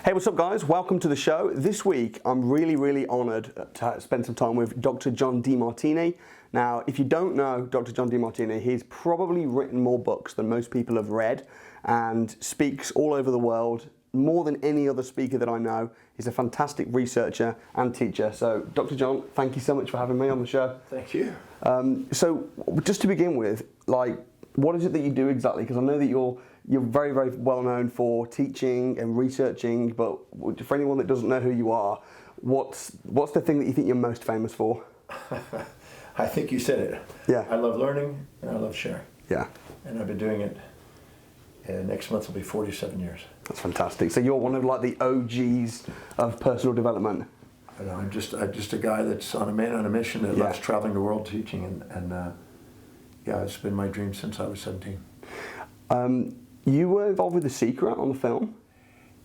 Hey, what's up guys? Welcome to the show. This week, I'm really honoured to spend some time with Dr. John Demartini. Now, if you don't know Dr. John Demartini, he's probably written more books than most people have read and speaks all over the world, more than any other speaker that I know. He's a fantastic researcher and teacher. So, Dr. John, thank you so much for having me on the show. Thank you. So, just to begin with, what is it that you do exactly? Because I know that you're very well known for teaching and researching, but for anyone that doesn't know who you are, what's the thing that you think you're most famous for? I think you said it. Yeah. I love learning and I love sharing. Yeah. And I've been doing it, next month will be 47 years. That's fantastic. So you're one of the OGs of personal development. I know, I'm just a guy that's on a mission that loves traveling the world teaching, and yeah, it's been my dream since I was 17. You were involved with The Secret on the film?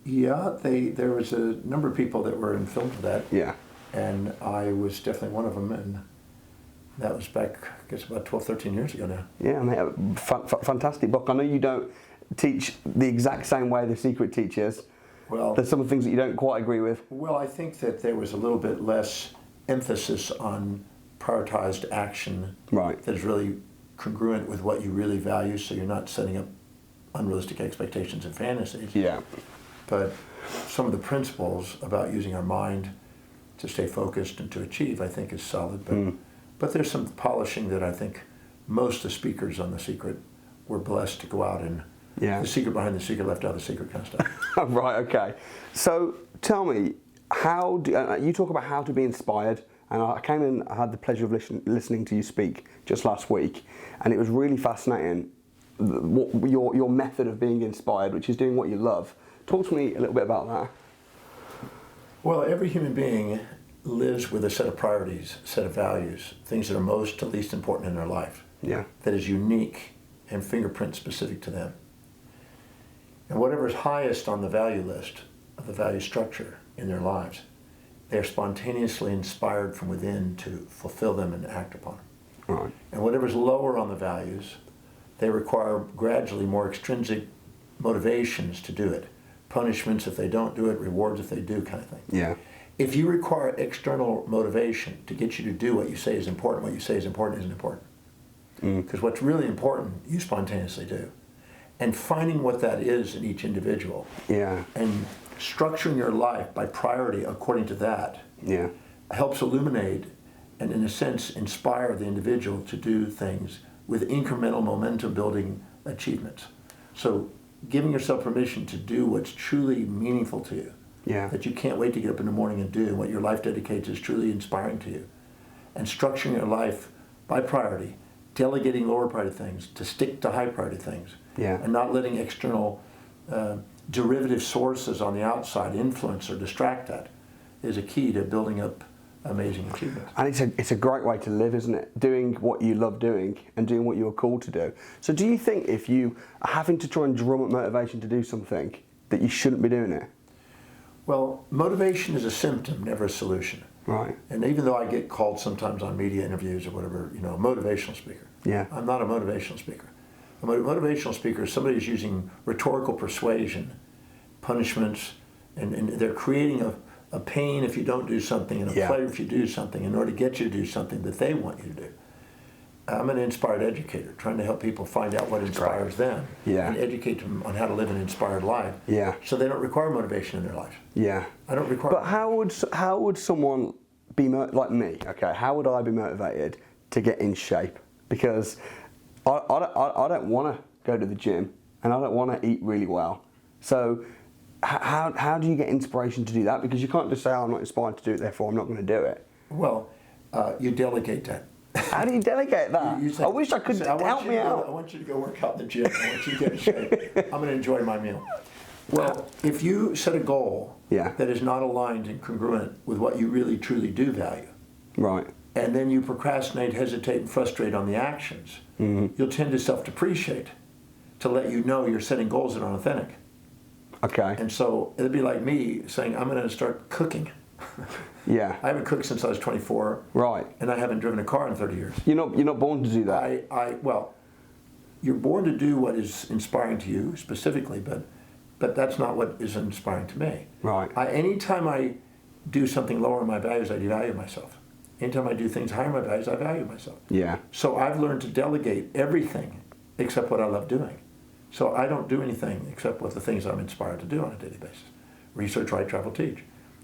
Yeah, there was a number of people that were in film for that. Yeah. And I was definitely one of them, and that was back, I guess, about 12, 13 years ago now. Yeah, mate, fantastic book. I know you don't teach the exact same way The Secret teaches. Well, there's some things that you don't quite agree with. Well, I think that there was a little bit less emphasis on prioritized action. Right. That is really congruent with what you really value, so you're not setting up unrealistic expectations and fantasies. Yeah. But some of the principles about using our mind to stay focused and to achieve, I think, is solid. But there's some polishing that I think most of the speakers on The Secret were blessed to go out and the secret behind the secret left out the secret kind of stuff. Right, okay. So tell me, how do you talk about how to be inspired? And I came in, I had the pleasure of listening to you speak just last week, and it was really fascinating, your method of being inspired, which is doing what you love. Talk to me a little bit about that. Well, every human being lives with a set of priorities, a set of values, things that are most to least important in their life. Yeah. That is unique and fingerprint specific to them. And whatever is highest on the value list of the value structure in their lives, they are spontaneously inspired from within to fulfill them and act upon. Right. And whatever is lower on the values, they require gradually more extrinsic motivations to do it. Punishments if they don't do it, rewards if they do, kind of thing. Yeah. If you require external motivation to get you to do what you say is important, what you say is important isn't important. Because what's really important, you spontaneously do. And finding what that is in each individual. Yeah. And structuring your life by priority according to that helps illuminate and, in a sense, inspire the individual to do things with incremental momentum building achievements. So giving yourself permission to do what's truly meaningful to you, that you can't wait to get up in the morning and do, and what your life dedicates is truly inspiring to you. And structuring your life by priority, delegating lower priority things to stick to high priority things, and not letting external derivative sources on the outside influence or distract that, is a key to building up amazing achievements. And it's a great way to live, isn't it? Doing what you love doing and doing what you're called to do. So do you think if you are having to try and drum up motivation to do something, that you shouldn't be doing it? Well, motivation is a symptom, never a solution. Right. And even though I get called sometimes on media interviews or whatever, a motivational speaker. Yeah. I'm not a motivational speaker. A motivational speaker is somebody who's using rhetorical persuasion, punishments, and they're creating a pain if you don't do something and a pleasure if you do something in order to get you to do something that they want you to do. I'm an inspired educator, trying to help people find out what inspires them and educate them on how to live an inspired life so they don't require motivation in their life. Yeah. I don't require. But how would someone be like me? Okay, how would I be motivated to get in shape? Because I don't want to go to the gym and I don't want to eat really well. So how do you get inspiration to do that? Because you can't just say, oh, I'm not inspired to do it, therefore I'm not going to do it. Well, you delegate that. How do you delegate that? You say, I wish I could help me out. I want you to go work out in the gym. I want you to get in shape. I'm going to enjoy my meal. Well, if you set a goal that is not aligned and congruent with what you really truly do value, right, and then you procrastinate, hesitate, and frustrate on the actions, you'll tend to self-depreciate to let you know you're setting goals that aren't authentic. Okay. And so it'd be like me saying, I'm going to start cooking. Yeah. I haven't cooked since I was 24. Right. And I haven't driven a car in 30 years. You're not born to do that. Well, you're born to do what is inspiring to you specifically, but but that's not what is inspiring to me. Right. Anytime I do something lower in my values, I devalue myself. Anytime I do things higher in my values, I value myself. Yeah. So I've learned to delegate everything except what I love doing. So I don't do anything except what the things I'm inspired to do on a daily basis. Research, write, travel, teach.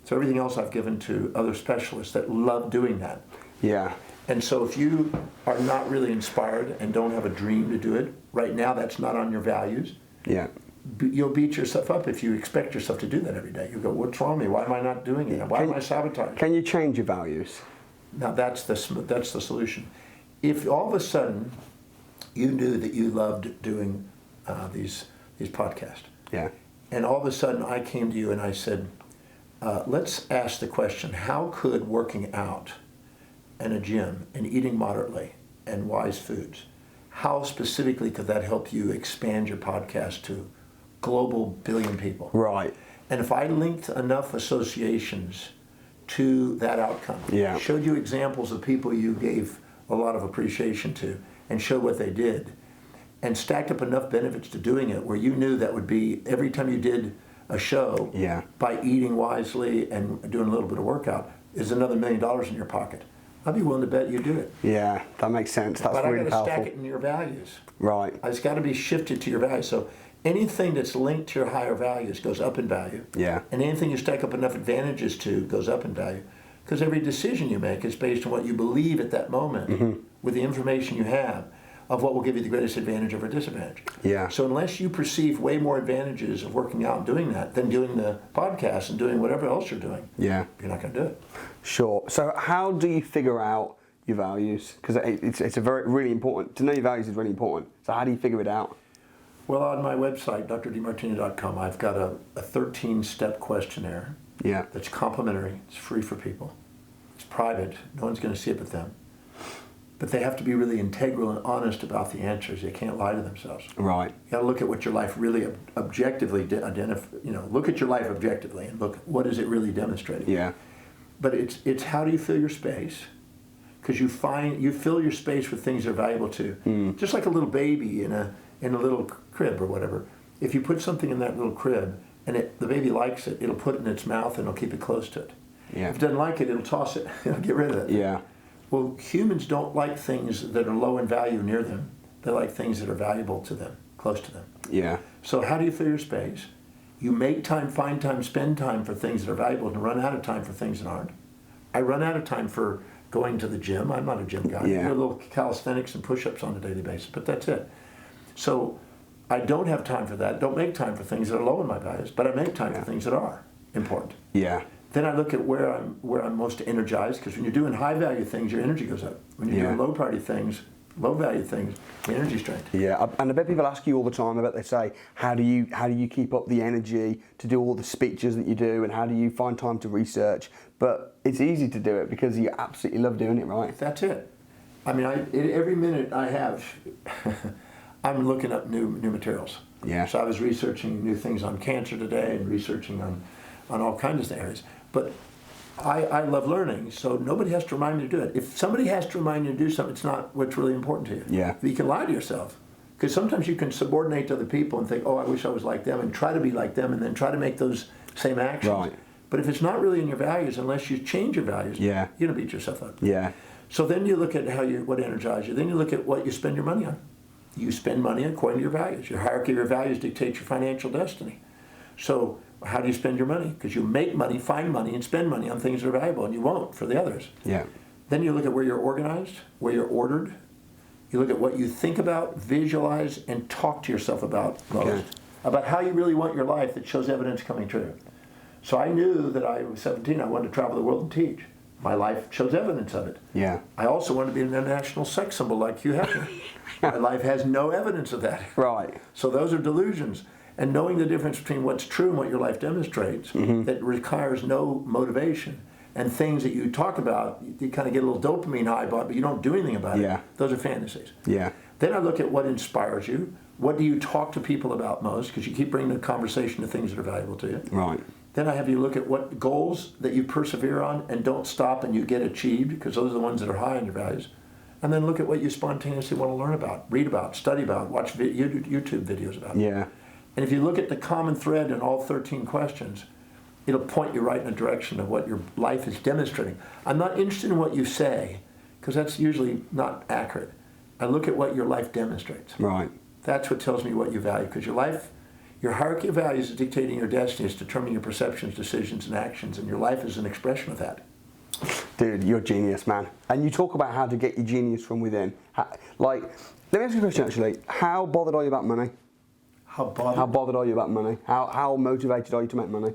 So everything else I've given to other specialists that love doing that. Yeah. And so if you are not really inspired and don't have a dream to do it, right now that's not on your values. Yeah. You'll beat yourself up if you expect yourself to do that every day. You go, what's wrong with me? Why am I not doing it? Why am I sabotaging? Can you change your values? Now that's the solution. If all of a sudden you knew that you loved doing these podcasts, yeah, and all of a sudden I came to you and I said, let's ask the question: how could working out in a gym and eating moderately and wise foods, how specifically could that help you expand your podcast to global billion people? Right. And if I linked enough associations to that outcome, yeah, showed you examples of people you gave a lot of appreciation to, and showed what they did, and stacked up enough benefits to doing it where you knew that would be every time you did a show, yeah, by eating wisely and doing a little bit of workout, is another $1 million in your pocket. I'd be willing to bet you do it. Yeah, that makes sense. That's but really I got to powerful. stack it in your values. Right. It's got to be shifted to your values. So anything that's linked to your higher values goes up in value. Yeah. And anything you stack up enough advantages to goes up in value. Because every decision you make is based on what you believe at that moment with the information you have of what will give you the greatest advantage over disadvantage. Yeah. So unless you perceive way more advantages of working out and doing that than doing the podcast and doing whatever else you're doing, yeah, you're not going to do it. Sure. So how do you figure out your values? Because it's a really important, to know your values is really important. So how do you figure it out? Well, on my website, drdemartini.com, I've got a 13-step questionnaire. Yeah. That's complimentary. It's free for people. It's private. No one's going to see it but them. But they have to be really integral and honest about the answers. They can't lie to themselves. Right. You got to look at what your life really objectively look at your life objectively and look what is it really demonstrating. Yeah. But it's how do you fill your space? Because you fill your space with things that are valuable too. Just like a little baby in a little crib or whatever. If you put something in that little crib and the baby likes it, it'll put it in its mouth and it'll keep it close to it. Yeah. If it doesn't like it, it'll toss it. It'll get rid of it. Yeah. Well, humans don't like things that are low in value near them. They like things that are valuable to them, close to them. Yeah. So how do you fill your space? You make time, find time, spend time for things that are valuable and run out of time for things that aren't. I run out of time for going to the gym. I'm not a gym guy. Yeah. I do a little calisthenics and push-ups on a daily basis, but that's it. So I don't have time for that. Don't make time for things that are low in my values, but I make time for things that are important. Yeah. Then I look at where I'm most energized, because when you're doing high value things, your energy goes up. When you're doing low value things, your energy strength. Yeah, and I bet people ask you all the time. I bet they say, how do you keep up the energy to do all the speeches that you do, and how do you find time to research? But it's easy to do it because you absolutely love doing it, right? That's it. I mean, every minute I have, I'm looking up new materials. Yeah. So I was researching new things on cancer today and researching on all kinds of areas. But I love learning, so nobody has to remind me to do it. If somebody has to remind you to do something, it's not what's really important to you. Yeah. You can lie to yourself. Because sometimes you can subordinate to other people and think, oh, I wish I was like them, and try to be like them, and then try to make those same actions. Right. But if it's not really in your values, unless you change your values, Yeah. you're going to beat yourself up. Yeah. So then you look at what energizes you. Then you look at what you spend your money on. You spend money according to your values. Your hierarchy of your values dictates your financial destiny. So how do you spend your money? Because you make money, find money, and spend money on things that are valuable, and you won't for the others. Yeah. Then you look at where you're organized, where you're ordered. You look at what you think about, visualize, and talk to yourself about most. Okay. About how you really want your life that shows evidence coming true. So I knew that I was 17, I wanted to travel the world and teach. My life shows evidence of it. Yeah. I also wanted to be an international sex symbol like Hugh Hefner. My life has no evidence of that. Right. So those are delusions. And knowing the difference between what's true and what your life demonstrates, that requires no motivation, and things that you talk about, you kind of get a little dopamine high about, but you don't do anything about it. Those are fantasies. Yeah. Then I look at what inspires you. What do you talk to people about most? Because you keep bringing the conversation to things that are valuable to you. Right. Then I have you look at what goals that you persevere on and don't stop and you get achieved, because those are the ones that are high in your values. And then look at what you spontaneously want to learn about, read about, study about, watch YouTube videos about. Yeah. And if you look at the common thread in all 13 questions, it'll point you right in the direction of what your life is demonstrating. I'm not interested in what you say, because that's usually not accurate. I look at what your life demonstrates. Right. That's what tells me what you value, because your life, your hierarchy of values is dictating your destiny, is determining your perceptions, decisions, and actions, and your life is an expression of that. Dude, you're a genius, man. And you talk about how to get your genius from within. Like, let me ask you a question, actually. How bothered are you about money? How bothered? How bothered are you about money? How motivated are you to make money?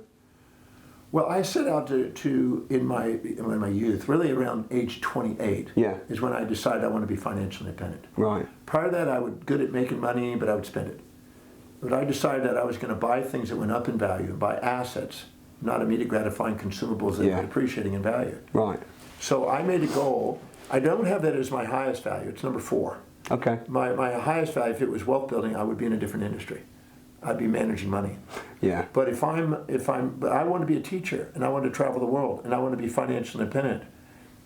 Well, I set out to in my youth, really around age 28, is when I decided I wanted to be financially independent. Right. Prior to that, I was good at making money, but I would spend it. But I decided that I was going to buy things that went up in value, buy assets, not immediate gratifying consumables that were appreciating in value. Right. So I made a goal. I don't have that as my highest value. It's number 4. Okay. My highest value, if it was wealth building, I would be in a different industry. I'd be managing money. Yeah. But but I want to be a teacher, and I want to travel the world, and I want to be financially independent,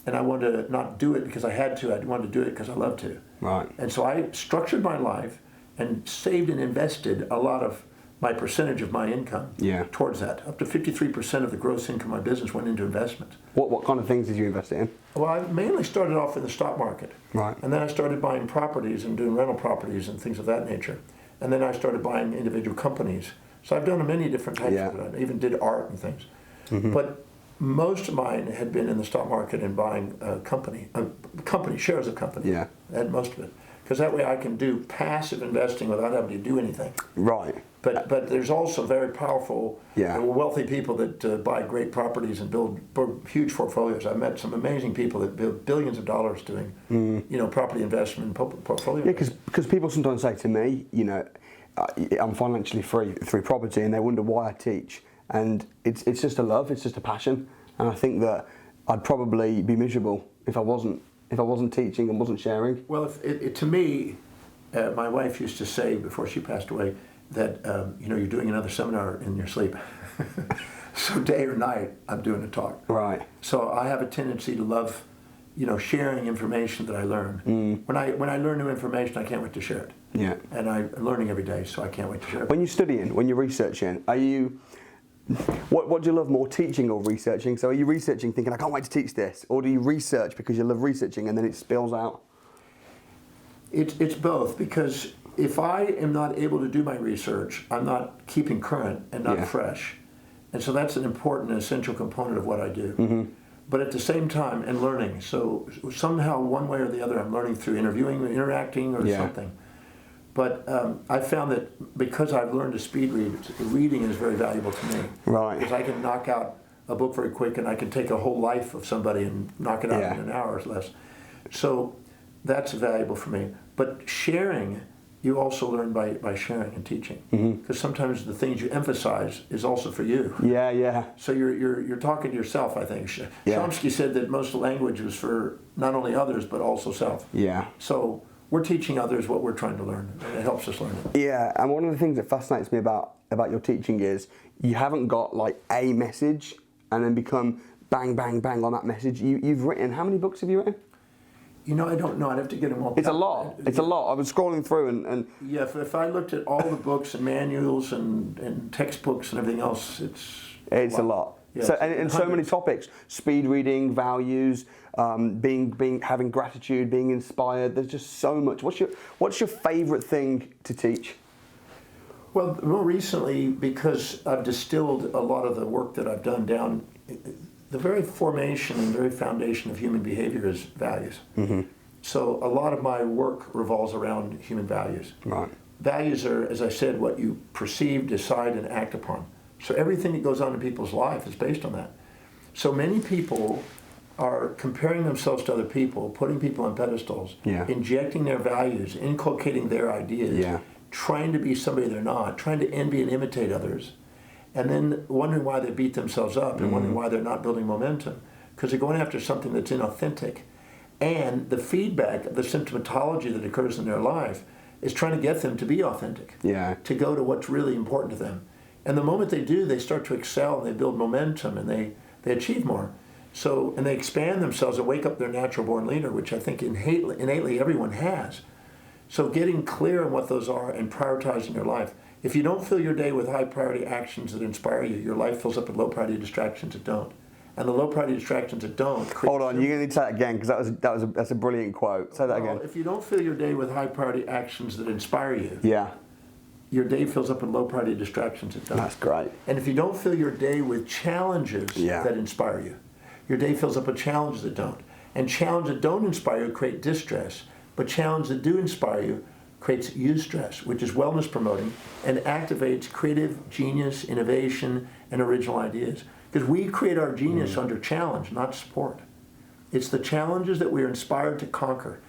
and I want to not do it because I had to. I wanted to do it because I love to. Right. And so I structured my life and saved and invested a lot of my percentage of my income towards that. Up to 53% of the gross income of my business went into investments. What kind of things did you invest in? Well, I mainly started off in the stock market. Right. And then I started buying properties and doing rental properties and things of that nature. And then I started buying individual companies. So I've done many different types of it. I even did art and things. Mm-hmm. But most of mine had been in the stock market and buying shares of company. Yeah. And most of it. Because that way I can do passive investing without having to do anything. Right. But there's also very powerful, wealthy people that buy great properties and build huge portfolios. I've met some amazing people that build billions of dollars doing, property investment and portfolio. Yeah, because people sometimes say to me, I'm financially free through property, and they wonder why I teach. And it's just a love, it's just a passion. And I think that I'd probably be miserable if I wasn't teaching and wasn't sharing. Well, to me, my wife used to say before she passed away that you're doing another seminar in your sleep. So day or night, I'm doing a talk. Right. So I have a tendency to love, sharing information that I learn. Mm. When I learn new information, I can't wait to share it. Yeah. And I'm learning every day, so I can't wait to share it. When you're studying, when you're researching, what do you love more, teaching or researching? So are you researching thinking, I can't wait to teach this? Or do you research because you love researching and then it spills out? It's both, because if I am not able to do my research, I'm not keeping current and not fresh. And so that's an important and essential component of what I do. Mm-hmm. But at the same time, and learning. So somehow, one way or the other, I'm learning through interviewing, interacting, or something. But I found that because I've learned to speed read, reading is very valuable to me. Right. Because I can knock out a book very quick, and I can take a whole life of somebody and knock it out in an hour or less. So that's valuable for me. But sharing, you also learn by sharing and teaching. Because sometimes the things you emphasize is also for you. Yeah, yeah. So you're talking to yourself, I think. Chomsky said that most of language was for not only others, but also self. Yeah. So we're teaching others what we're trying to learn, and it helps us learn it. Yeah, and one of the things that fascinates me about your teaching is you haven't got like a message and then become bang, bang, bang on that message. You've written, how many books have you written? I don't know. I'd have to get them all. It's a lot. It's a lot. I was scrolling through and yeah, if I looked at all the books and manuals and textbooks and everything else, it's a lot. Yeah, so and so many topics: speed reading, values, having gratitude, being inspired. There's just so much. What's your favorite thing to teach? Well, more recently, because I've distilled a lot of the work that I've done down. The very formation and very foundation of human behavior is values. Mm-hmm. So a lot of my work revolves around human values. Right. Values are, as I said, what you perceive, decide, and act upon. So everything that goes on in people's life is based on that. So many people are comparing themselves to other people, putting people on pedestals, injecting their values, inculcating their ideas, trying to be somebody they're not, trying to envy and imitate others. And then wondering why they beat themselves up and wondering why they're not building momentum. Because they're going after something that's inauthentic. And the feedback, the symptomatology that occurs in their life is trying to get them to be authentic. Yeah. To go to what's really important to them. And the moment they do, they start to excel and they build momentum and they achieve more. So, and they expand themselves and wake up their natural born leader, which I think innately everyone has. So getting clear on what those are and prioritizing their life. If you don't fill your day with high priority actions that inspire you, your life fills up with low priority distractions that don't. And the low priority distractions that don't. Hold on, you're going to need to say that again because that's a brilliant quote. Say that again. If you don't fill your day with high priority actions that inspire you, yeah, your day fills up with low priority distractions that don't. That's great. And if you don't fill your day with challenges that inspire you, your day fills up with challenges that don't. And challenges that don't inspire you create distress, but challenges that do inspire you creates eustress, which is wellness promoting and activates creative genius, innovation, and original ideas. Because we create our genius under challenge, not support. It's the challenges that we're inspired to conquer.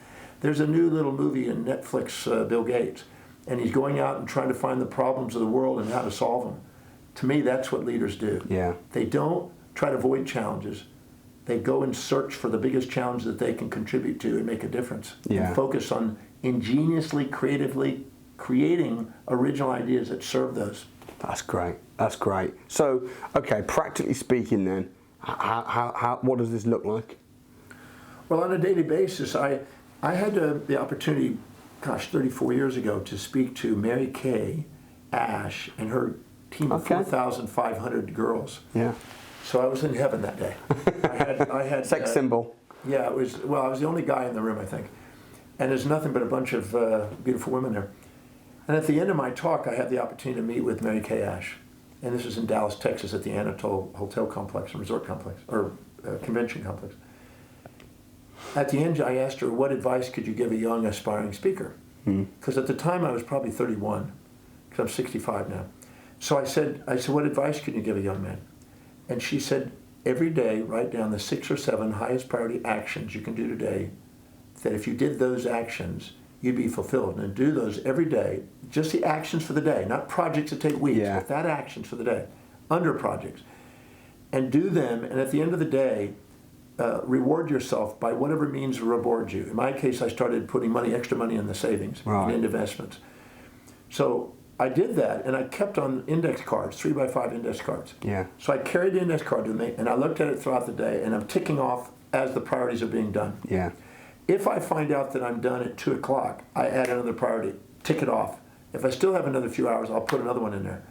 There's a new little movie in Netflix, Bill Gates, and he's going out and trying to find the problems of the world and how to solve them. To me, that's what leaders do. Yeah. They don't try to avoid challenges. They go and search for the biggest challenge that they can contribute to and make a difference. Yeah. And focus on ingeniously, creatively creating original ideas that serve those. That's great. That's great. So, okay, practically speaking then, what does this look like? Well, on a daily basis, I had the opportunity, 34 years ago, to speak to Mary Kay Ash and her team of 4,500 girls. Yeah. So I was in heaven that day. I had sex symbol. Yeah, it was. Well, I was the only guy in the room, I think, and there's nothing but a bunch of beautiful women there. And at the end of my talk, I had the opportunity to meet with Mary Kay Ash, and this was in Dallas, Texas, at the Anatole Hotel Complex and Resort Complex, or Convention Complex. At the end, I asked her, what advice could you give a young aspiring speaker? Because at the time I was probably 31, because I'm 65 now. So I said, what advice can you give a young man? And she said, every day, write down the 6 or 7 highest priority actions you can do today, that if you did those actions, you'd be fulfilled. And do those every day, just the actions for the day, not projects that take weeks, but that actions for the day, under projects. And do them, and at the end of the day, reward yourself by whatever means rewards you. In my case, I started putting extra money in the savings and in investments. So I did that, and I kept on index cards, 3x5 index cards. Yeah. So I carried the index card with me, and I looked at it throughout the day, and I'm ticking off as the priorities are being done. Yeah. If I find out that I'm done at 2 o'clock, I add another priority, tick it off. If I still have another few hours, I'll put another one in there.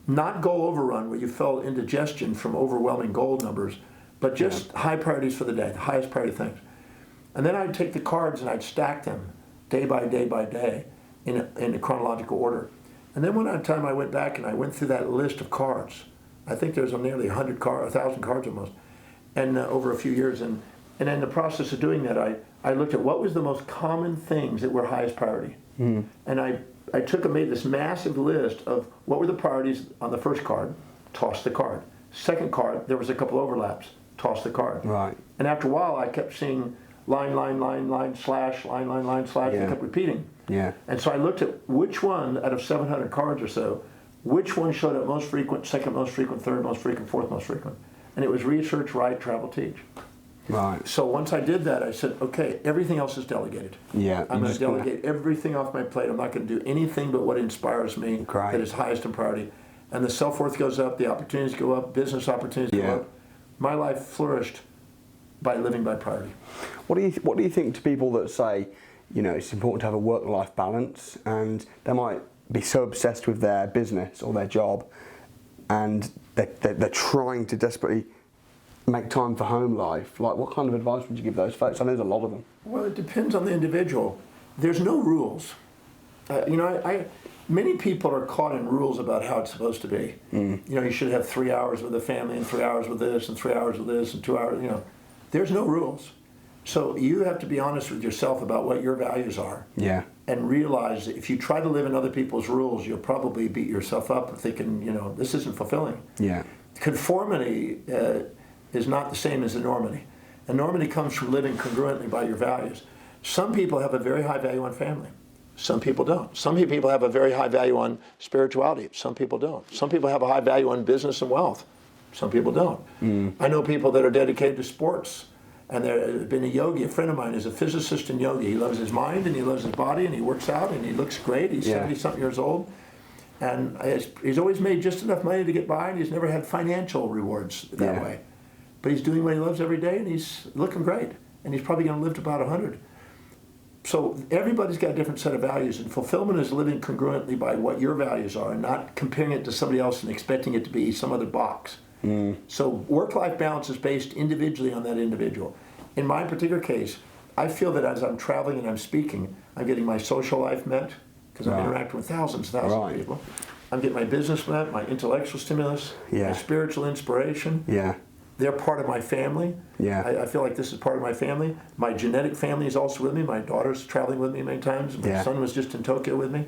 Not goal overrun where you fell indigestion from overwhelming goal numbers, but just high priorities for the day, the highest priority things. And then I'd take the cards and I'd stack them day by day by day in a chronological order. And then one time I went back and I went through that list of cards. I think there's nearly 1,000 cards almost, and over a few years. And in the process of doing that, I looked at what was the most common things that were highest priority. And I made this massive list of what were the priorities on the first card, tossed the card. Second card, there was a couple overlaps, tossed the card. Right. And after a while, I kept seeing line, slash, line, slash, and kept repeating. Yeah. And so I looked at which one out of 700 cards or so, which one showed up most frequent, second most frequent, third most frequent, fourth most frequent. And it was research, write, travel, teach. Right. So once I did that, I said, okay, everything else is delegated. Yeah. I'm going to delegate everything off my plate. I'm not going to do anything but what inspires me, that is highest in priority. And the self-worth goes up, the opportunities go up, business opportunities go up. My life flourished by living by priority. What do you think to people that say, it's important to have a work-life balance, and they might be so obsessed with their business or their job, and they're trying to desperately make time for home life? Like, what kind of advice would you give those folks? I know there's a lot of them. Well, it depends on the individual. There's no rules. Many people are caught in rules about how it's supposed to be. You should have 3 hours with the family and 3 hours with this and 3 hours with this and 2 hours, There's no rules. So you have to be honest with yourself about what your values are. Yeah. And realize that if you try to live in other people's rules, you'll probably beat yourself up thinking, this isn't fulfilling. Yeah. Conformity is not the same as enormity. Enormity comes from living congruently by your values. Some people have a very high value on family. Some people don't. Some people have a very high value on spirituality. Some people don't. Some people have a high value on business and wealth. Some people don't. I know people that are dedicated to sports, and there's been a yogi. A friend of mine is a physicist and yogi. He loves his mind and he loves his body and he works out and he looks great. He's 70-something years old. And he's always made just enough money to get by, and he's never had financial rewards that way. But he's doing what he loves every day, and he's looking great. And he's probably going to live to about 100. So everybody's got a different set of values, and fulfillment is living congruently by what your values are and not comparing it to somebody else and expecting it to be some other box. So work-life balance is based individually on that individual. In my particular case, I feel that as I'm traveling and I'm speaking, I'm getting my social life met, because I'm interacting with thousands of people. I'm getting my business met, my intellectual stimulus, my spiritual inspiration. They're part of my family. I feel like this is part of my family. My genetic family is also with me. My daughter's traveling with me many times. My son was just in Tokyo with me.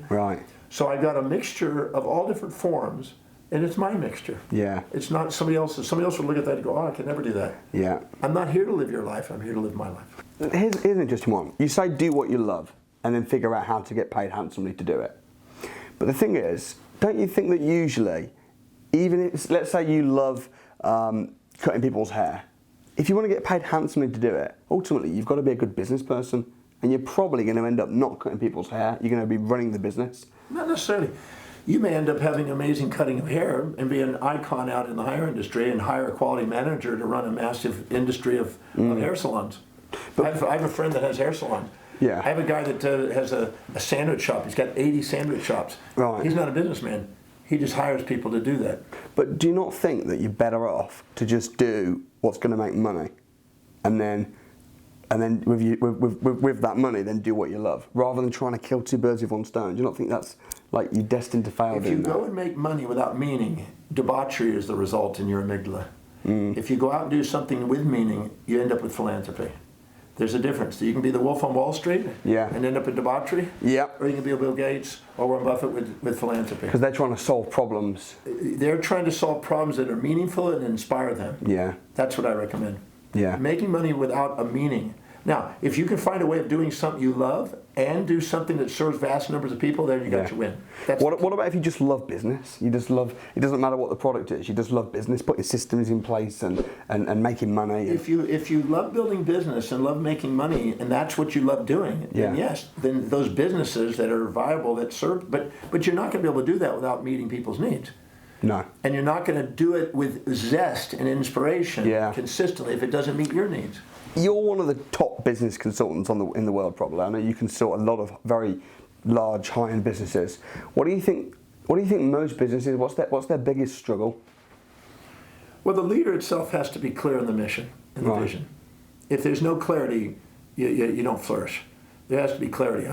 So I got a mixture of all different forms, and it's my mixture. It's not somebody else's. Somebody else would look at that and go, oh, I can never do that. I'm not here to live your life. I'm here to live my life. Here's an interesting one. You say do what you love and then figure out how to get paid handsomely to do it. But the thing is, don't you think that usually, even if, let's say you love cutting people's hair, if you want to get paid handsomely to do it, ultimately you've got to be a good business person, and you're probably going to end up not cutting people's hair. You're going to be running the business. Not necessarily. You may end up having amazing cutting of hair and be an icon out in the hair industry and hire a quality manager to run a massive industry of hair salons. I have a friend that has hair salons. I have a guy that has a sandwich shop. He's got 80 sandwich shops. He's not a businessman. He just hires people to do that. But do you not think that you're better off to just do what's going to make money, and then with that money, then do what you love, rather than trying to kill two birds with one stone? Do you not think that's like you're destined to fail? If you go and make money without meaning, debauchery is the result in your amygdala. If you go out and do something with meaning, you end up with philanthropy. There's a difference. You can be the wolf on Wall Street and end up in debauchery, or you can be a Bill Gates or Warren Buffett with philanthropy. Because they're trying to solve problems. They're trying to solve problems that are meaningful and inspire them. That's what I recommend. Making money without a meaning. Now, if you can find a way of doing something you love and do something that serves vast numbers of people, then you got your win. What about if you just love business? You just love, it doesn't matter what the product is, you just love business, putting systems in place and making money. If you love building business and love making money, and that's what you love doing, then yes, then those businesses that are viable, that serve, but you're not going to be able to do that without meeting people's needs. No. And you're not going to do it with zest and inspiration consistently if it doesn't meet your needs. You're one of the top business consultants in the world, probably. I know you consult a lot of very large, high-end businesses. What do you think most businesses? What's their biggest struggle? Well, the leader itself has to be clear on the mission and the vision. If there's no clarity, you don't flourish. There has to be clarity.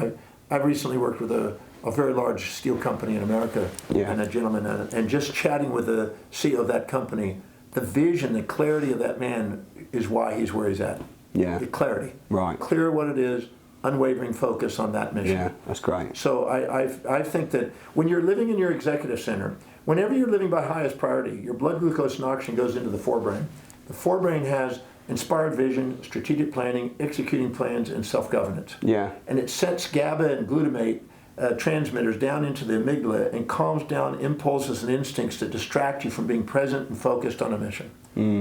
I've recently worked with a very large steel company in America, and a gentleman, and just chatting with the CEO of that company, the vision, the clarity of that man is why he's where he's at. The clarity. Clear what it is, unwavering focus on that mission. That's great. So I think that when you're living in your executive center, whenever you're living by highest priority, your blood glucose and oxygen goes into the forebrain. The forebrain has inspired vision, strategic planning, executing plans, and self-governance. And it sets GABA and glutamate transmitters down into the amygdala and calms down impulses and instincts that distract you from being present and focused on a mission.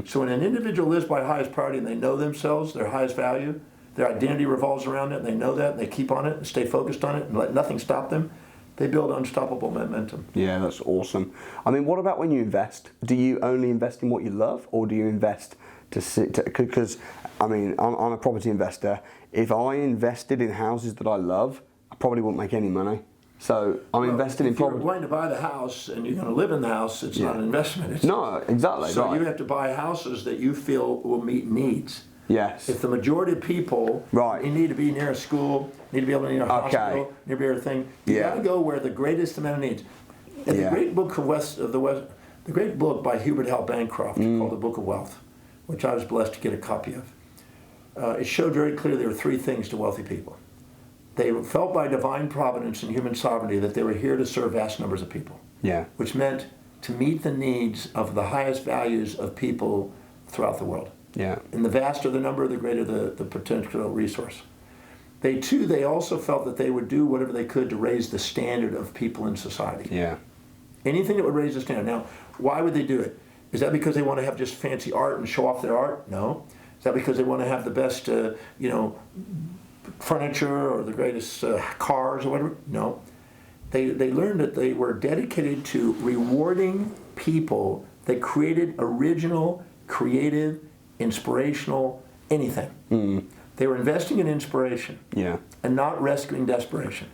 So when an individual lives by highest priority and they know themselves, their highest value, their identity revolves around it, and they know that, and they keep on it and stay focused on it and let nothing stop them, they build unstoppable momentum. That's awesome. I mean, what about when you invest? Do you only invest in what you love, or do you invest because, I mean, I'm a property investor. If I invested in houses that I love, I probably wouldn't make any money. So I'm investing in property. If you're going to buy the house and you're going to live in the house, it's not an investment. No, exactly. So you have to buy houses that you feel will meet needs. If the majority of people need to be near a school, need to be able to be near a hospital, near everything, you got to go where the greatest amount of needs. And the great book the great book by Hubert Hal Bancroft called The Book of Wealth, which I was blessed to get a copy of. It showed very clearly there were three things to wealthy people. They felt by divine providence and human sovereignty that they were here to serve vast numbers of people. Which meant to meet the needs of the highest values of people throughout the world. And the vaster the number, the greater the potential resource. They also felt that they would do whatever they could to raise the standard of people in society. Anything that would raise the standard. Now, why would they do it? Is that because they want to have just fancy art and show off their art? No. Is that because they want to have the best, furniture or the greatest cars or whatever? No. They learned that they were dedicated to rewarding people that created original, creative, inspirational, anything. They were investing in inspiration and not rescuing desperation.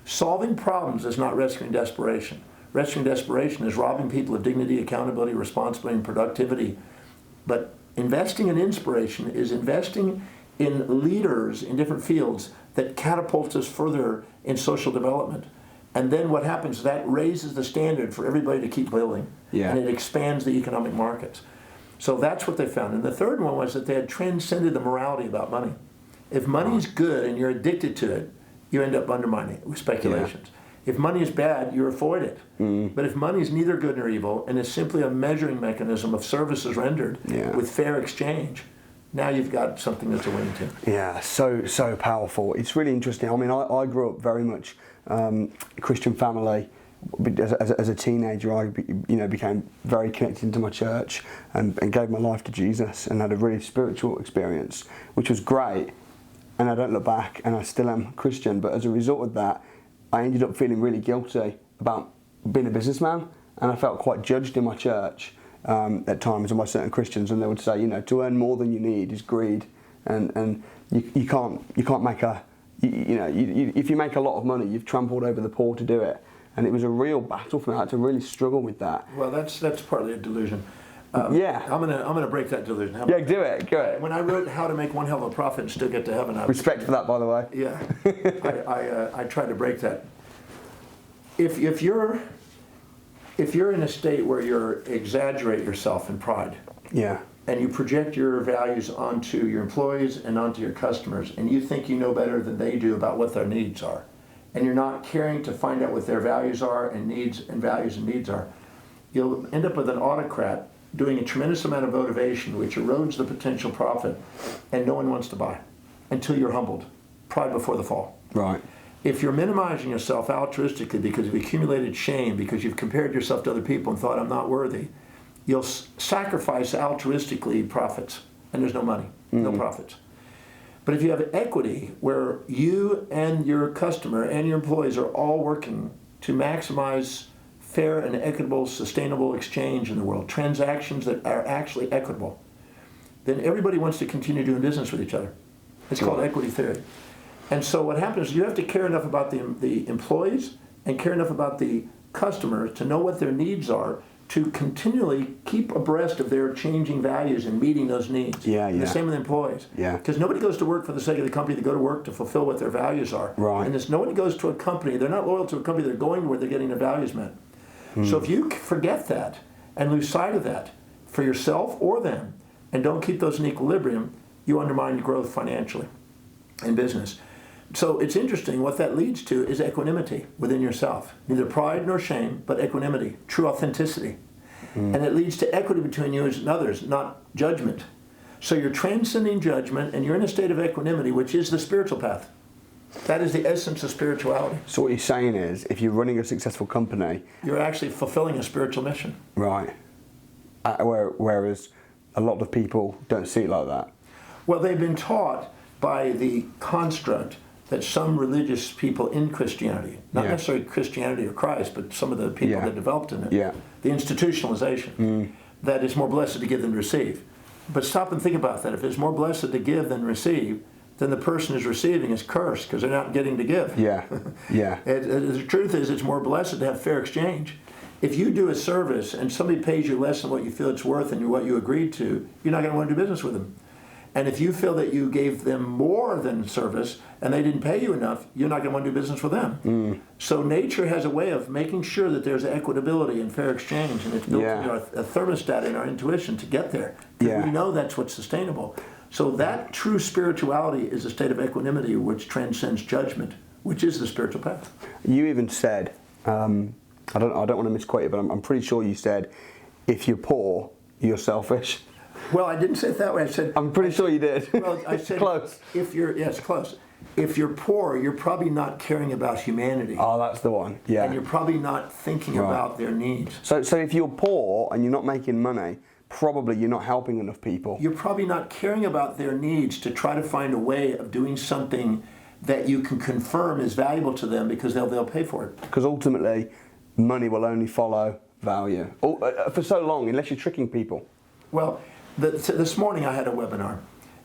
Solving problems is not rescuing desperation. Rescuing desperation is robbing people of dignity, accountability, responsibility, and productivity. But investing in inspiration is investing in leaders in different fields that catapult us further in social development. And then what happens, that raises the standard for everybody to keep building. And it expands the economic markets. So that's what they found. And the third one was that they had transcended the morality about money. If money is good and you're addicted to it, you end up undermining it with speculations. If money is bad, you avoid it. But if money is neither good nor evil and is simply a measuring mechanism of services rendered with fair exchange, now you've got something that's a winning team. Yeah, so powerful. It's really interesting. I mean, I grew up very much Christian family. As a teenager, I became very connected to my church and gave my life to Jesus and had a really spiritual experience, which was great. And I don't look back, and I still am Christian. But as a result of that, I ended up feeling really guilty about being a businessman, and I felt quite judged in my church at times by certain Christians, and they would say, to earn more than you need is greed, and you can't make if you make a lot of money, you've trampled over the poor to do it. And it was a real battle for me. I had to really struggle with that. Well, that's partly a delusion. I'm gonna break that delusion. Do it. Go ahead. When I wrote How to Make One Hell of a Profit and Still Get to Heaven, respect for that, by the way. Yeah, I tried to break that. If you're in a state where you exaggerate yourself in pride, and you project your values onto your employees and onto your customers, and you think you know better than they do about what their needs are, and you're not caring to find out what their values are and values and needs are, you'll end up with an autocrat doing a tremendous amount of motivation, which erodes the potential profit, and no one wants to buy until you're humbled. Pride before the fall. Right. If you're minimizing yourself altruistically because you've accumulated shame, because you've compared yourself to other people and thought, I'm not worthy, you'll sacrifice altruistically profits, and there's no money, no profits. But if you have equity where you and your customer and your employees are all working to maximize fair and equitable, sustainable exchange in the world, transactions that are actually equitable, then everybody wants to continue doing business with each other. It's called equity theory. And so what happens is you have to care enough about the employees and care enough about the customers to know what their needs are, to continually keep abreast of their changing values and meeting those needs. And the same with employees. Because nobody goes to work for the sake of the company. They go to work to fulfill what their values are. Right. And nobody goes to a company. They're not loyal to a company. They're going where they're getting their values met. So if you forget that and lose sight of that for yourself or them, and don't keep those in equilibrium, you undermine growth financially in business. So it's interesting, what that leads to is equanimity within yourself. Neither pride nor shame, but equanimity, true authenticity. And it leads to equity between you and others, not judgment. So you're transcending judgment, and you're in a state of equanimity, which is the spiritual path. That is the essence of spirituality. So what you're saying is, if you're running a successful company, you're actually fulfilling a spiritual mission. Right. Whereas a lot of people don't see it like that. Well, they've been taught by the construct that some religious people in Christianity, not necessarily Christianity or Christ, but some of the people that developed in it, the institutionalization, that it's more blessed to give than to receive. But stop and think about that. If it's more blessed to give than receive, then the person who's receiving is cursed because they're not getting to give. The truth is, it's more blessed to have fair exchange. If you do a service and somebody pays you less than what you feel it's worth and what you agreed to, you're not going to want to do business with them. And if you feel that you gave them more than service and they didn't pay you enough, you're not going to want to do business with them. So nature has a way of making sure that there's equitability and fair exchange, and it's built into a thermostat in our intuition to get there. We know that's what's sustainable. So that true spirituality is a state of equanimity which transcends judgment, which is the spiritual path. You even said, I don't want to misquote it, but I'm pretty sure you said, if you're poor, you're selfish. Well, I didn't say it that way. I said, I'm pretty sure you did. Well, I said, close. Close. If you're poor, you're probably not caring about humanity. Oh, that's the one. Yeah. And you're probably not thinking about their needs. So if you're poor and you're not making money, probably you're not helping enough people. You're probably not caring about their needs to try to find a way of doing something that you can confirm is valuable to them because they'll pay for it. Because ultimately, money will only follow value. For so long, unless you're tricking people. Well, this morning I had a webinar,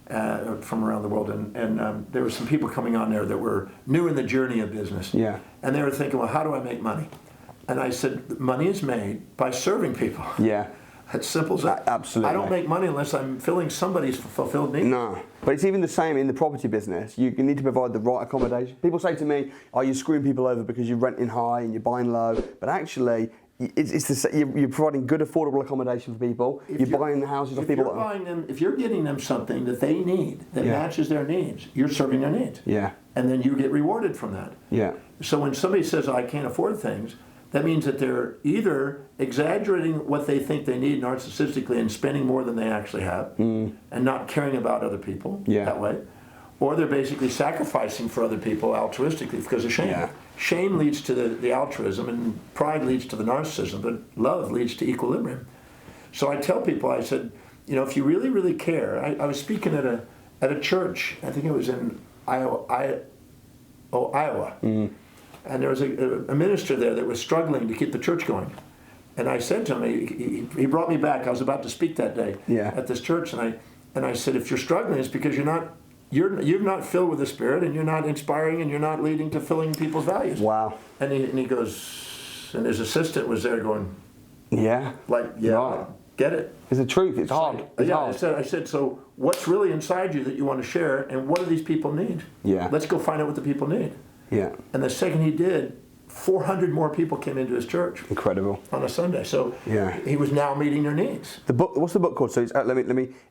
from around the world, and there were some people coming on there that were new in the journey of business. Yeah. And they were thinking, well, how do I make money? And I said, money is made by serving people. Yeah. It's simple as that. Absolutely. I don't make money unless I'm filling somebody's fulfilled need. No, but it's even the same in the property business. You need to provide the right accommodation. People say to me, "Are you screwing people over because you're renting high and you're buying low?" But actually, you're providing good, affordable accommodation for people. You're buying the houses of people. If you're getting them something that they need that matches their needs, you're serving their needs. Yeah. And then you get rewarded from that. Yeah. So when somebody says, "I can't afford things," that means that they're either exaggerating what they think they need narcissistically and spending more than they actually have and not caring about other people that way, or they're basically sacrificing for other people altruistically because of shame. Yeah. Shame leads to the altruism, and pride leads to the narcissism, but love leads to equilibrium. So I tell people, I said, if you really, really care, I was speaking at a church, I think it was in Iowa. And there was a minister there that was struggling to keep the church going. And I said to him, he brought me back. I was about to speak that day at this church, and I said, if you're struggling, it's because you're not filled with the Spirit, and you're not inspiring, and you're not leading to filling people's values. Wow. And he goes, and his assistant was there going, right. Get it. It's the truth. It's hard. It's hard. I said, so what's really inside you that you want to share, and what do these people need? Yeah. Let's go find out what the people need. Yeah. And the second he did, 400 more people came into his church. Incredible. On a Sunday. So he was now meeting their needs. The book. What's the book called? So it's,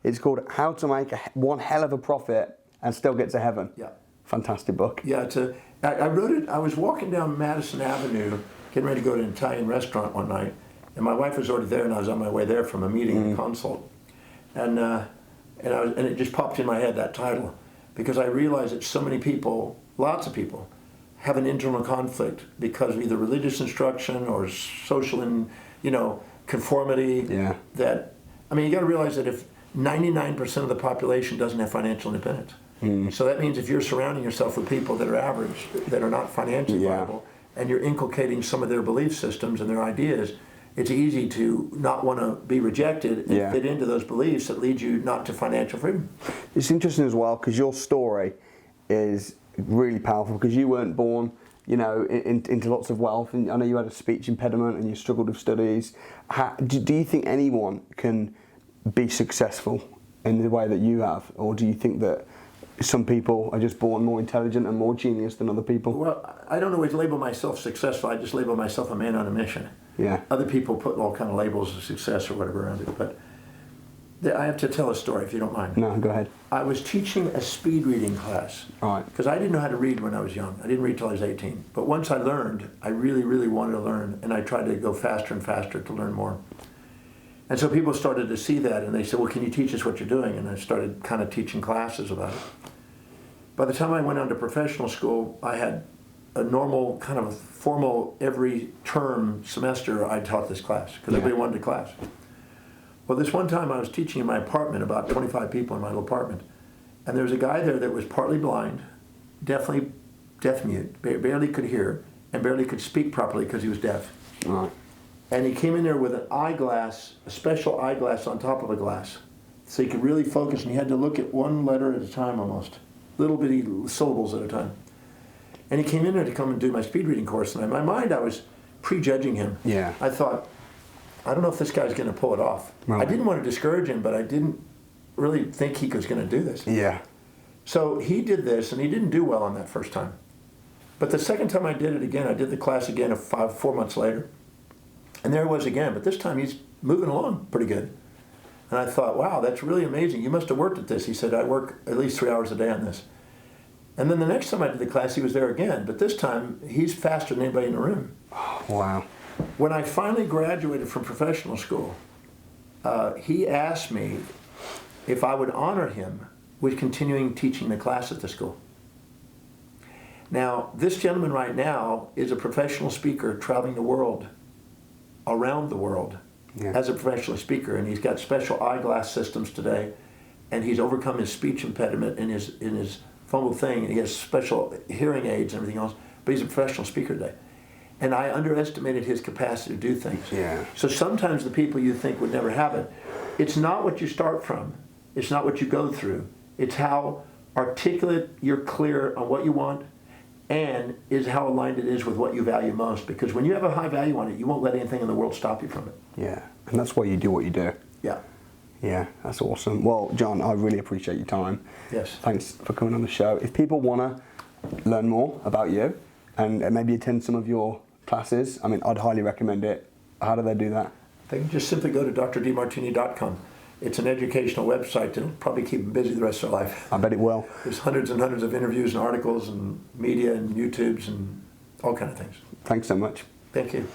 it's called How to Make One Hell of a Profit and Still Get to Heaven. Yeah. Fantastic book. Yeah. I wrote it. I was walking down Madison Avenue, getting ready to go to an Italian restaurant one night, and my wife was already there, and I was on my way there from a meeting and consult, and it just popped in my head, that title, because I realized that so many people, lots of people, have an internal conflict because of either religious instruction or social conformity. Yeah. You got to realize that if 99% of the population doesn't have financial independence, so that means if you're surrounding yourself with people that are average, that are not financially viable, and you're inculcating some of their belief systems and their ideas, it's easy to not want to be rejected and fit into those beliefs that lead you not to financial freedom. It's interesting as well because your story is really powerful because you weren't born, into lots of wealth, and I know you had a speech impediment and you struggled with studies. Do you think anyone can be successful in the way that you have, or do you think that some people are just born more intelligent and more genius than other people? Well, I don't always label myself successful. I just label myself a man on a mission. Yeah. Other people put all kind of labels of success or whatever around it, but I have to tell a story if you don't mind. No, go ahead. I was teaching a speed reading class. Right. Because I didn't know how to read when I was young. I didn't read till I was 18. But once I learned, I really, really wanted to learn, and I tried to go faster and faster to learn more. And so people started to see that, and they said, well, can you teach us what you're doing? And I started kind of teaching classes about it. By the time I went on to professional school, I had a normal kind of formal every term semester I taught this class because everybody wanted to class. Well, this one time I was teaching in my apartment, about 25 people in my little apartment, and there was a guy there that was partly blind, definitely deaf-mute, barely could hear, and barely could speak properly because he was deaf. Right. And he came in there with an eyeglass, a special eyeglass on top of a glass, so he could really focus, and he had to look at one letter at a time almost, little bitty syllables at a time. And he came in there to come and do my speed reading course, and in my mind I was prejudging him. Yeah. I thought, I don't know if this guy's going to pull it off. Right. I didn't want to discourage him, but I didn't really think he was going to do this. Yeah. So he did this, and he didn't do well on that first time. But the second time I did it again, I did the class again 4 months later. And there he was again, but this time he's moving along pretty good. And I thought, wow, that's really amazing. You must have worked at this. He said, I work at least 3 hours a day on this. And then the next time I did the class, he was there again. But this time, he's faster than anybody in the room. Oh, wow. When I finally graduated from professional school, he asked me if I would honor him with continuing teaching the class at the school. Now, this gentleman right now is a professional speaker traveling the world, around the world, as a professional speaker, and he's got special eyeglass systems today, and he's overcome his speech impediment in his fumbled thing, and he has special hearing aids and everything else, but he's a professional speaker today. And I underestimated his capacity to do things. Yeah. So sometimes the people you think would never have it, it's not what you start from, it's not what you go through, It's how articulate you're clear on what you want, and is how aligned it is with what you value most. Because when you have a high value on it, you won't let anything in the world stop you from it. Yeah, and that's why you do what you do. Yeah. Yeah, that's awesome. Well, John, I really appreciate your time. Yes. Thanks for coming on the show. If people want to learn more about you and maybe attend some of your classes, I mean, I'd highly recommend it. How do they do that? They can just simply go to drdemartini.com. It's an educational website that'll probably keep them busy the rest of their life. I bet it will. There's hundreds and hundreds of interviews and articles and media and YouTubes and all kind of things. Thanks so much. Thank you.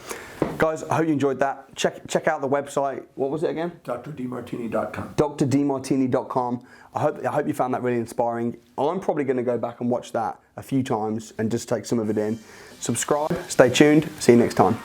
Guys, I hope you enjoyed that. Check out the website. What was it again? drdemartini.com. drdemartini.com. I hope you found that really inspiring. I'm probably going to go back and watch that a few times and just take some of it in. Subscribe, stay tuned. See you next time.